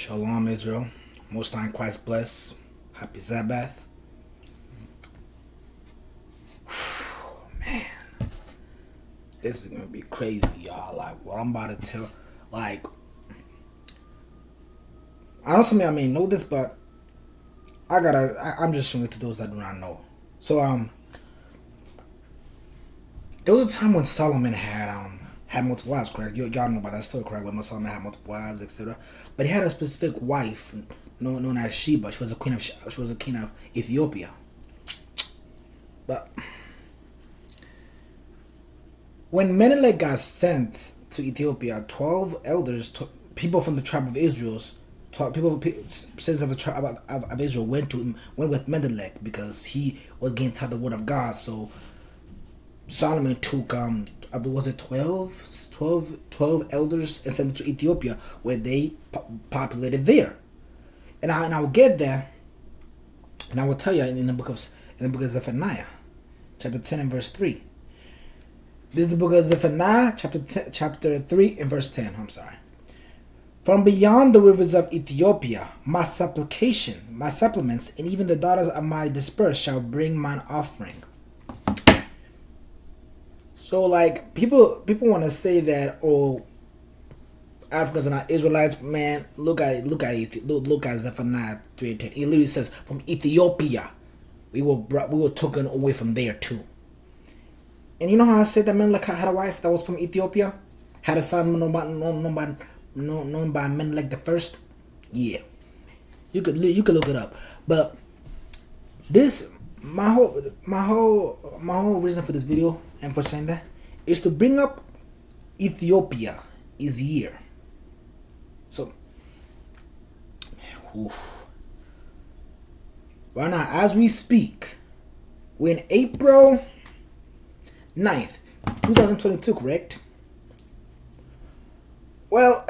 Shalom, Israel. Most High in Christ bless. Happy Sabbath. Man, this is gonna be crazy, y'all. Like what I'm about to tell. Like, I don't tell me I may know this, but I'm just showing it to those that do not know. So there was a time when Solomon had multiple wives, correct? Y'all know about that story, correct? When Solomon had multiple wives, etc. But he had a specific wife known as Sheba. She was a queen of Ethiopia. But when Menelik got sent to Ethiopia, 12 elders, people from the tribe of Israel, citizens of the tribe of Israel went with Menelik because he was getting taught the word of God. So Solomon took was it 12 elders and sent them to Ethiopia, where they populated there. And I will get there, and I will tell you in the book of Zephaniah, chapter 10 and verse 3. This is the book of Zephaniah, chapter 3 and verse 10. I'm sorry. From beyond the rivers of Ethiopia, my supplements, and even the daughters of my dispersed shall bring mine offering. So, like, people want to say that, oh, Africans are not Israelites. Man, look at Zephaniah 3:10. It literally says, from Ethiopia, we were taken away from there too. And you know how I said that Menelik had a wife that was from Ethiopia, had a son known by Menelik the first. Yeah, you could look it up. But this my whole reason for this video and for saying that is to bring up Ethiopia is here. So, right now, as we speak, we're in April 9th, 2022, correct? Well,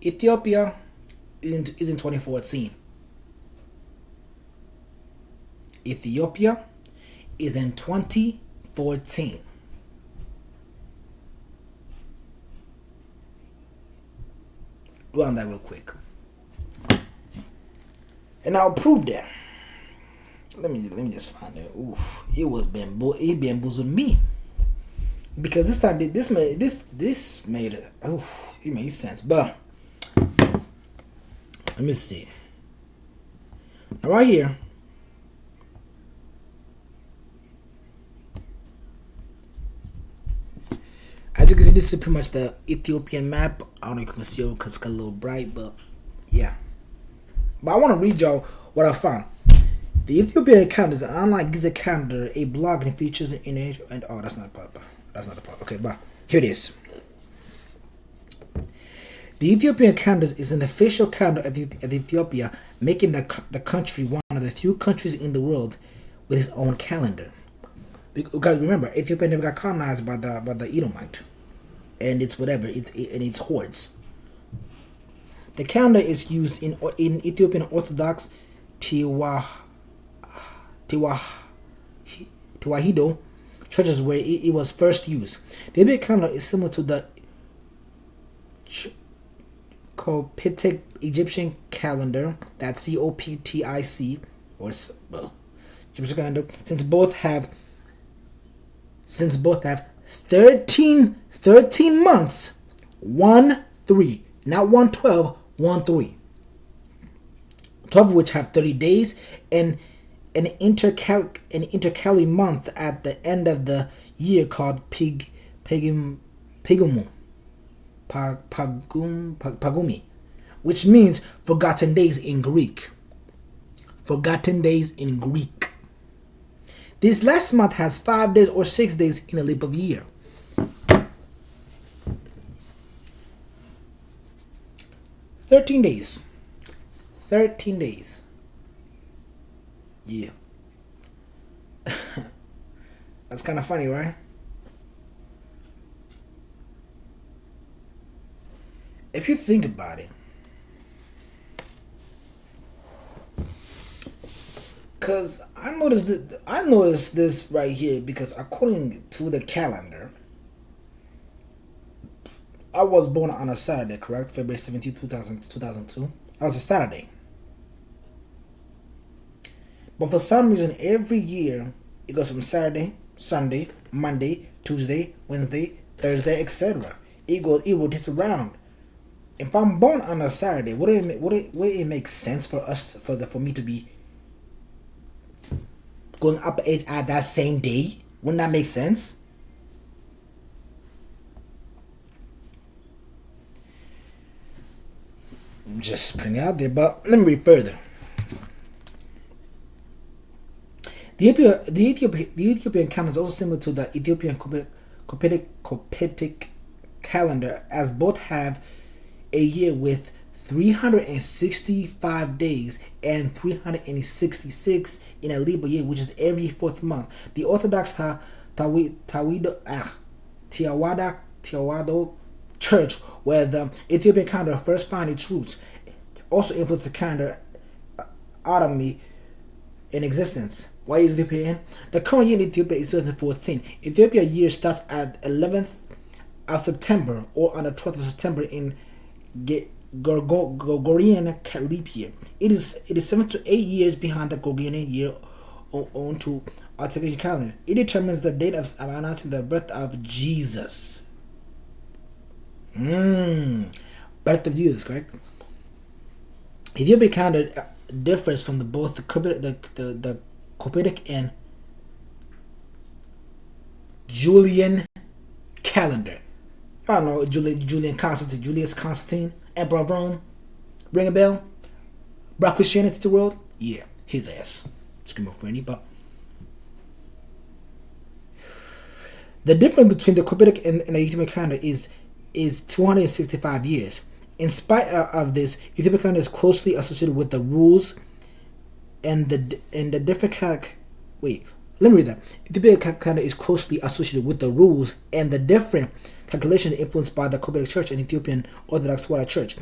Ethiopia is in 2014. Ethiopia is in 2014. Do on that real quick, and I'll prove that. Let me just find it. Oof, it bamboozled me because this time it made sense. But let me see. Now right here. As you can see, this is pretty much the Ethiopian map. I don't know if you can see it because it's a little bright, but yeah. But I want to read y'all what I found. The Ethiopian calendar is an online Giza calendar, a blog and features in age. And oh, that's not the part. That's not the part. Okay, but here it is. The Ethiopian calendar is an official calendar of Ethiopia, making the country one of the few countries in the world with its own calendar. Because remember, Ethiopia never got colonized by the Edomite, and it's whatever it's hordes. The calendar is used in Ethiopian Orthodox Tewahedo churches where it was first used. The Ethiopian calendar is similar to the Coptic Egyptian calendar, that's COPTIC, or Egyptian calendar, since both have 13 months, 1-3, not 1-12, 1-3. 12 of which have 30 days, and an intercalary month at the end of the year called Pagumi, which means forgotten days in Greek. Forgotten days in Greek. This last month has 5 days or 6 days in a leap of year. Thirteen days. Yeah. That's kind of funny, right? If you think about it, because I noticed this right here, because according to the calendar, I was born on a Saturday, correct? February 17th, 2002. That was a Saturday. But for some reason, every year it goes from Saturday, Sunday, Monday, Tuesday, Wednesday, Thursday, etc. It rotates around. If I'm born on a Saturday, would it make sense for us for me to be going up age at that same day? Wouldn't that make sense? I'm just putting it out there, but let me read further. The Ethiopian calendar is also similar to the Ethiopian Coptic calendar, as both have a year with 365 days and 366 in a Libra year, which is every fourth month. The Orthodox Tiawado Church, where the Ethiopian calendar first found its roots, also influenced the calendar autonomy in existence. Why is Ethiopia in? The current year in Ethiopia is 2014. Ethiopia year starts at 11th of September or on the 12th of September in Gregorian leap year. It is 7 to 8 years behind the Gregorian year on to artificial calendar. It determines the date of announcing the birth of Jesus. Birth of Jesus, correct? Ethiopian calendar differs from both the Coptic and Julian calendar. I don't know, Julius Constantine, Emperor of Rome. Ring a bell? Brought Christianity to the world? Yeah, his ass. Scream up for any, but the difference between the Coptic and the Ethiopian calendar is 265 years. In spite of this, Ethiopian calendar is closely associated with the rules and the different wait. Let me read that. Ethiopian calendar is closely associated with the rules and the different calculations influenced by the Coptic Church and Ethiopian Orthodox Church.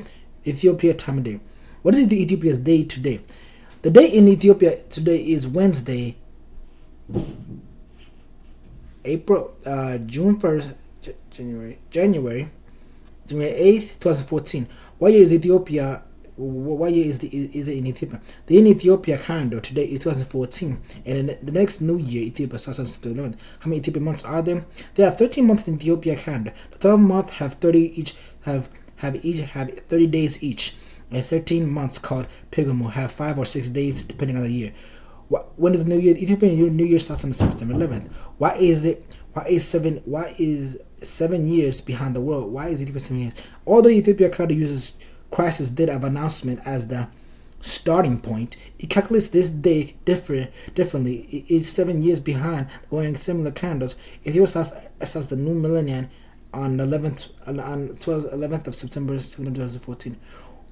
Ethiopia time of day. What is Ethiopia's day today? The day in Ethiopia today is Wednesday, June 1st, January 8th, 2014. What year is Ethiopia? What year is it in Ethiopia? The year in Ethiopia calendar today is 2014, and in the next new year, Ethiopia starts on September 11th. How many Ethiopian months are there? There are 13 months in Ethiopia calendar. The 12 months have 30 each have 30 days each, and 13 months called pilgrim will have 5 or 6 days depending on the year. When is the new year? Ethiopian New Year starts on September 11th. Why is 7 years behind the world? Why is Ethiopia 7 years? Although Ethiopia calendar uses Christ's date of announcement as the starting point, it calculates this day differently. It is 7 years behind wearing similar calendars. Ethiopia starts the new millennium on the 11th of September 2014.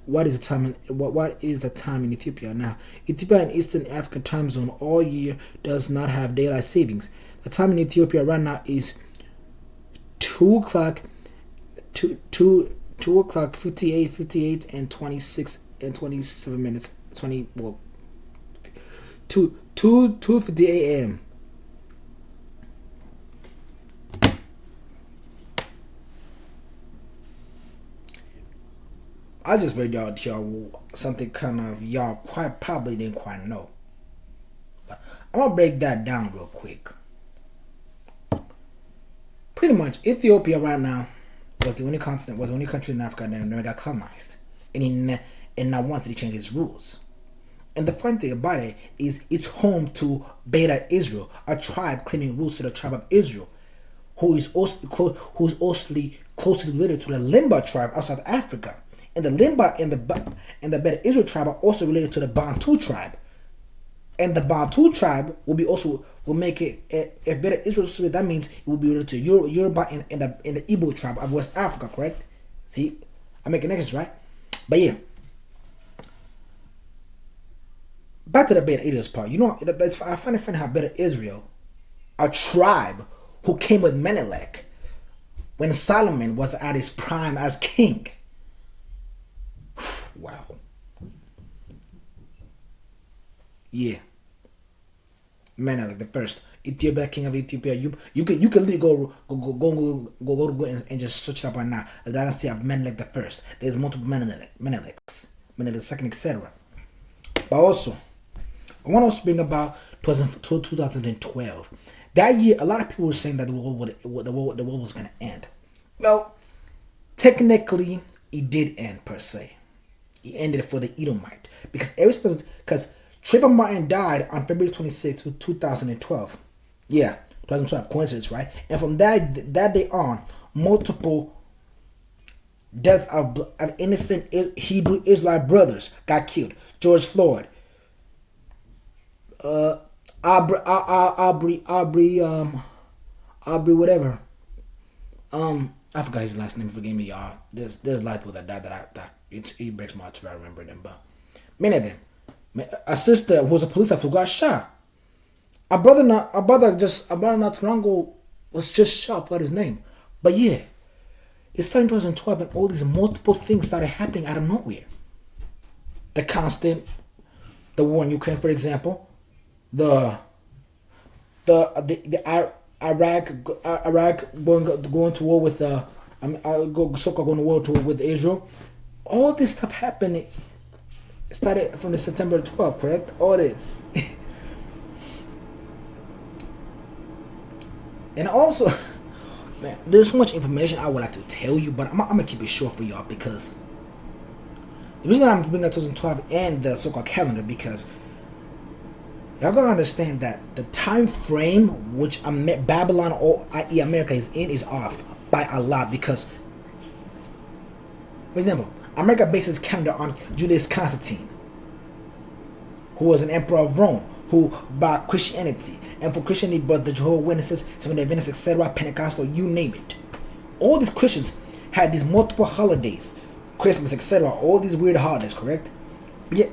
What is the time? What is the time in Ethiopia now? Ethiopia and Eastern African time zone all year does not have daylight savings. The time in Ethiopia right now is 2 o'clock, 2 o'clock, 58 and 26 and 27 minutes. 2:50 a.m. I just read y'all something kind of y'all quite probably didn't quite know. But I'm gonna break that down real quick. Pretty much, Ethiopia right now was the only country in Africa that never got colonized, and not once did he change its rules. And the fun thing about it is it's home to Beta Israel, a tribe claiming roots to the tribe of Israel, who is also closely related to the Limba tribe outside Africa. And the Limba and the Beta Israel tribe are also related to the Bantu tribe. And the Bantu tribe will make it, if Beta Israel, that means it will be related to Yoruba and the Igbo tribe of West Africa, correct? See, I'm making connections, right? But yeah, back to the Beta Israel part. You know, I find it funny how Beta Israel, a tribe who came with Menelik when Solomon was at his prime as king. Wow. Yeah. Menelik the first. Ethiopia, king of Ethiopia. You can literally go and just search it up right now. The dynasty of Menelik the first. There's multiple Meneliks, Menelik the second, etc. But also, I want to also bring about 2012. That year, a lot of people were saying that the world was going to end. Well, technically, it did end per se. It ended for the Edomite because Trayvon Martin died on February 26, 2012. Yeah, 2012, coincidence, right? And from that day on, multiple deaths of innocent Hebrew Israelite brothers got killed. George Floyd, Aubrey, whatever. I forgot his last name. Forgive me, y'all. There's a lot of people that died that it breaks my heart if I remember them, but many of them. A sister who was a police officer got shot. A brother not Torongo was just shot. I forgot his name, but yeah, it's starting 2012, and all these multiple things started happening out of nowhere. The war in Ukraine, for example, the Iraq going to war with going to war with Israel. All this stuff happened. It started from the September 12th, correct? All this. And also, man, there's so much information I would like to tell you, but I'm gonna keep it short for y'all because the reason I'm bringing up 2012 and the so-called calendar because y'all gotta understand that the time frame which Babylon or i.e. America is in is off by a lot because, for example, America based its calendar on Julius Constantine, who was an emperor of Rome, who brought Christianity, and for Christianity brought the Jehovah's Witnesses, Seventh-day Adventists, etc., Pentecostal, you name it. All these Christians had these multiple holidays, Christmas, etc., all these weird holidays, correct? Yet,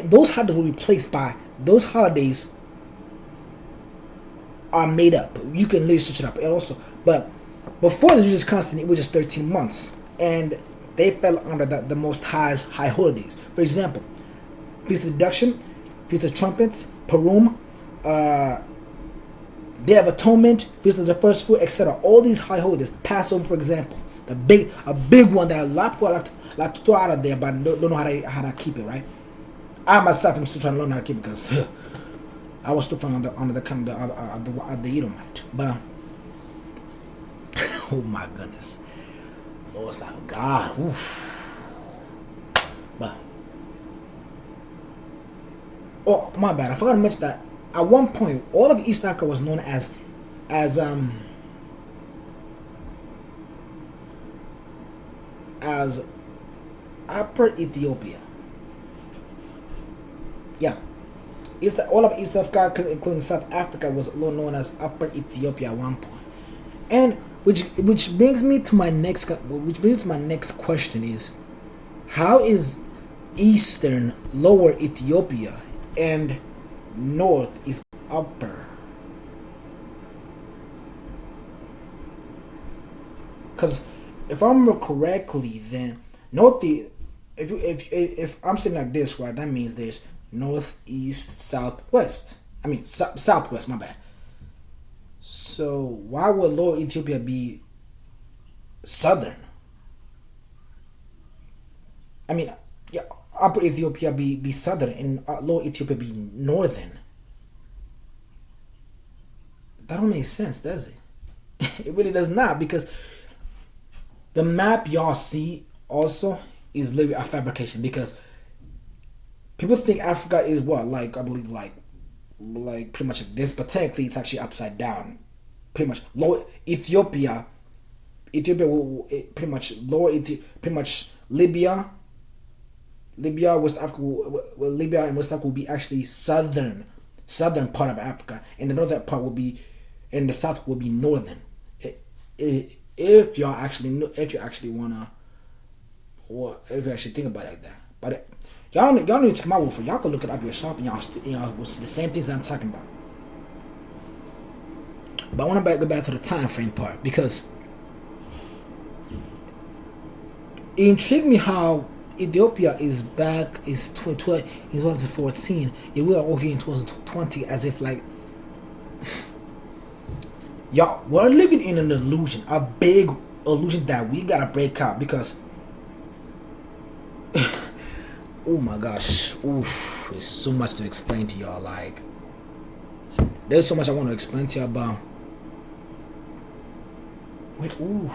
those holidays were replaced by, those holidays are made up. You can literally search it up. And also, but before the Julius Constantine, it was just 13 months, and they fell under the most high holidays. For example, Feast of Deduction, Feast of Trumpets, Purim, Day of Atonement, Feast of the First Fruit, etc. All these high holidays. Passover, for example, a big one that a lot of people like to throw out of there, but don't know how to keep it, right? I myself am still trying to learn how to keep it because I was still under the kind of the Edomite. But oh my goodness. Most of God. Oof. But oh my bad, I forgot to mention that at one point all of East Africa was known as Upper Ethiopia. Yeah. All of East Africa, including South Africa, was known as Upper Ethiopia at one point. And which brings me to my next question is, how is Eastern Lower Ethiopia and North is Upper? Because if I remember correctly, then if I'm saying like this, right, that means there's north, east, southwest. I mean southwest. My bad. So why would Lower Ethiopia be southern? I mean, yeah, Upper Ethiopia be southern and Lower Ethiopia be northern. That don't make sense, does it? It really does not, because the map y'all see also is literally a fabrication, because people think Africa is what, like, I believe like pretty much like this, but technically it's actually upside down. Pretty much lower Ethiopia will pretty much pretty much Libya, West Africa, Libya and West Africa will be actually southern part of Africa, and the northern part will be, and the south will be northern. If you actually wanna, or if you actually think about it like that, but y'all need to come out with it. Y'all can look it up yourself, and y'all will see the same things that I'm talking about. But I want to go back to the time frame part, because it intrigued me how Ethiopia is back, is 2014, and we are over here in 2020, as if like Y'all, we're living in an illusion, a big illusion that we gotta break out because, oh my gosh, oof, there's so much to explain to y'all. Like, there's so much I want to explain to y'all about. Ooh,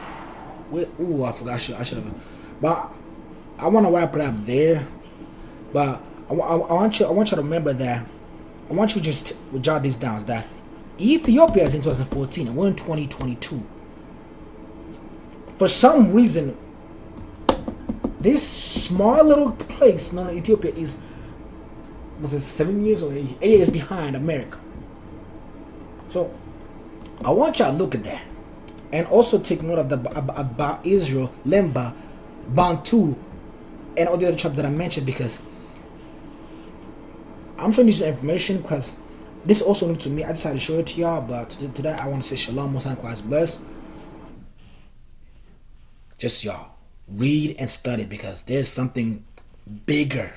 I forgot. I should have. But I want to wrap it up there. But I want you to remember that. I want you to just jot this down. That Ethiopia is in 2014 and we're in 2022. For some reason, this small little place known as Ethiopia was it 7 years or 8 years behind America. So I want y'all to look at that. And also take note of about Israel, Lemba, Bantu, and all the other tribes that I mentioned, because I'm showing you some information because this also new to me. I decided to show it to y'all, but today I want to say shalom, most high, Christ bless. Just y'all read and study because there's something bigger.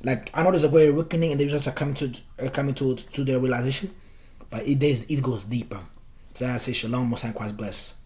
Like, I know there's a great awakening and the results are coming to their realization, but it goes deeper. So I say shalom, most high, Christ bless.